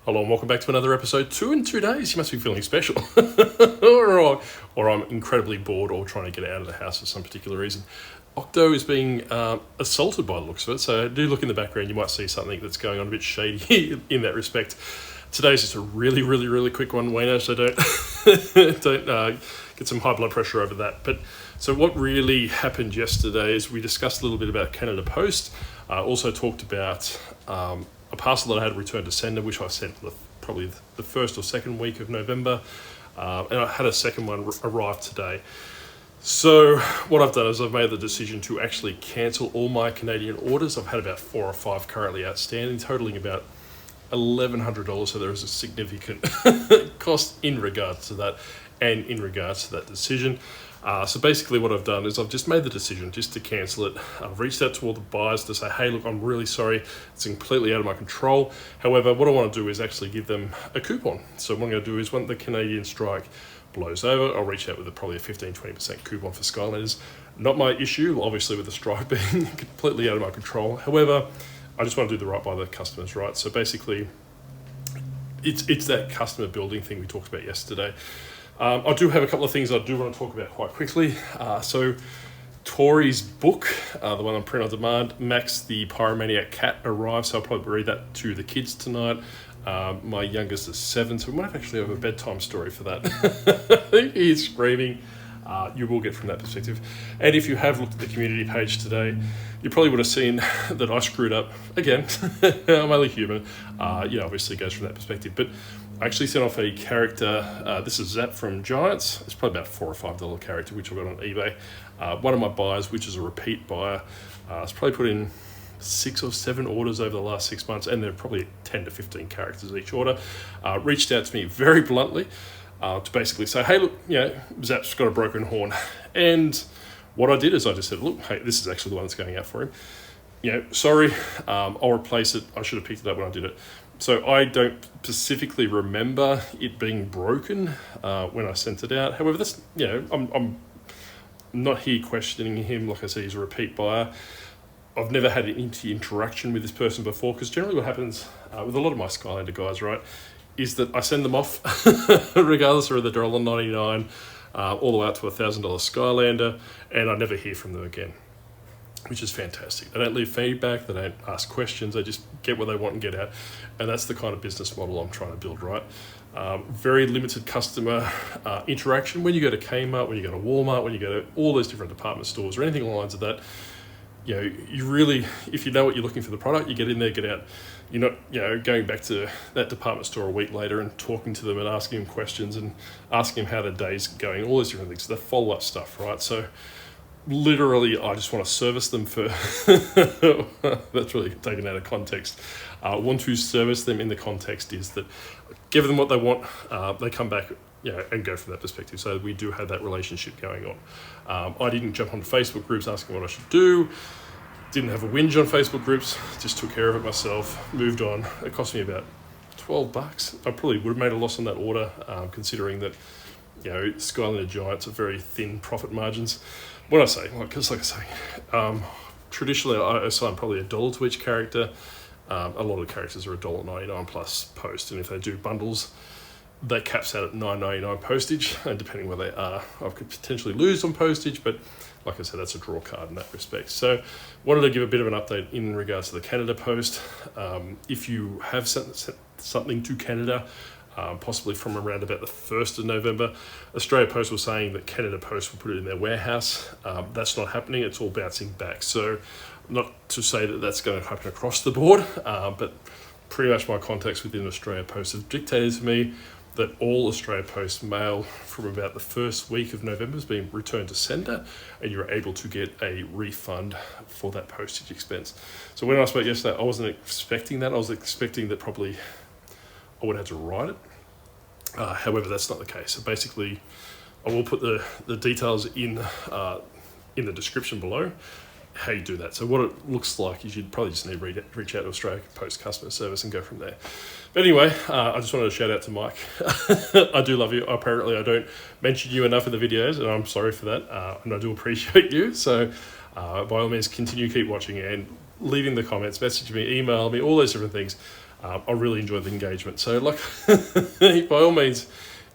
Hello and welcome back to another episode. 2 in 2 days. You must be feeling special. or I'm incredibly bored or trying to get out of the house for some particular reason. Octo is being assaulted by the looks of it, so do look in the background. You might see something that's going on a bit shady in that respect. Today's just a really quick one, Wayno, so don't get some high blood pressure over that. But so what really happened yesterday is we discussed a little bit about Canada Post. Also talked about a parcel that I had returned to sender, which I sent probably the first or second week of November, and I had a second one arrive today. So what I've done is I've made the decision to actually cancel all my Canadian orders. I've had about 4 or 5 currently outstanding, totaling about $1,100, so there is a significant cost in regards to that and in regards to that decision. So basically what I've done is I've just made the decision just to cancel it. I've reached out to all the buyers to say, hey, look, I'm really sorry. It's completely out of my control. However, what I want to do is actually give them a coupon. So what I'm going to do is when the Canadian strike blows over, I'll reach out with probably a 15-20% coupon for Skylanders. Not my issue, obviously, with the strike being completely out of my control. However, I just want to do the right by the customers, right? So basically, it's that customer building thing we talked about yesterday. I do have a couple of things I do want to talk about quite quickly. So Tori's book, the one on print on demand, Max the Pyromaniac Cat arrived, so I'll probably read that to the kids tonight. My youngest is 7, so we might actually have a bedtime story for that. I think he's screaming. You will get from that perspective. And if you have looked at the community page today, you probably would have seen that I screwed up again. I'm only human. Obviously it goes from that perspective. But I actually sent off a character. This is Zap from Giants. It's probably about $4 or $5 character, which I got on eBay. One of my buyers, which is a repeat buyer, has probably put in 6 or 7 orders over the last 6 months, and they're probably 10 to 15 characters each order. Reached out to me very bluntly to basically say, hey, look, Zap's got a broken horn. And what I did is I just said, look, hey, this is actually the one that's going out for him. Sorry, I'll replace it. I should have picked it up when I did it. So I don't specifically remember it being broken when I sent it out. However, that's, I'm not here questioning him. Like I said, he's a repeat buyer. I've never had any interaction with this person before, because generally what happens with a lot of my Skylander guys, right, is that I send them off regardless of whether they're $1.99 all the way up to $1,000 Skylander, and I never hear from them again, which is fantastic. They don't leave feedback, they don't ask questions, they just get what they want and get out. And that's the kind of business model I'm trying to build, right? Very limited customer interaction. When you go to Kmart, when you go to Walmart, when you go to all those different department stores or anything along the lines of that, you really, if you know what you're looking for the product, you get in there, get out. You're not, going back to that department store a week later and talking to them and asking them questions and asking them how their day's going, all those different things. The follow-up stuff, right? So literally, I just want to service them for, that's really taken out of context. Want to service them in the context is that give them what they want, they come back, and go from that perspective. So we do have that relationship going on. I didn't jump onto Facebook groups asking what I should do. Didn't have a whinge on Facebook groups. Just took care of it myself. Moved on. It cost me about $12. I probably would have made a loss on that order, considering that, Skylander Giants are very thin profit margins. What I say, because like I say, traditionally I assign probably $1 to each character. A lot of the characters are $1.99 plus post, and if they do bundles, that caps out at $9.99 postage, and depending where they are, I could potentially lose on postage, but like I said, that's a draw card in that respect. So wanted to give a bit of an update in regards to the Canada Post. If you have sent something to Canada, possibly from around about the 1st of November, Australia Post was saying that Canada Post will put it in their warehouse. That's not happening. It's all bouncing back. So not to say that that's going to happen across the board, but pretty much my contacts within Australia Post have dictated to me that all Australia Post mail from about the first week of November has been returned to sender, and you're able to get a refund for that postage expense. So when I spoke yesterday, I wasn't expecting that. I was expecting that probably I would have to write it. However, that's not the case. So basically, I will put the details in the description below, how you do that. So what it looks like is you'd probably just need to reach out to Australia Post customer service and go from there. But anyway, I just wanted to shout out to Mike. I do love you. Apparently I don't mention you enough in the videos, and I'm sorry for that. And I do appreciate you. So by all means, keep watching and leaving the comments, message me, email me, all those different things. I really enjoy the engagement. So like, by all means,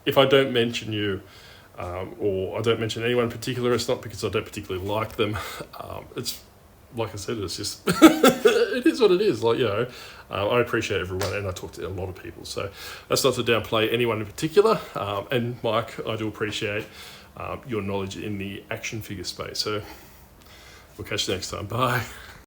if I don't mention you, or I don't mention anyone in particular, it's not because I don't particularly like them. It's like I said, it's just it is what it is. Like, you know, I appreciate everyone, and I talk to a lot of people. So that's not to downplay anyone in particular. And Mike, I do appreciate your knowledge in the action figure space. So we'll catch you next time. Bye.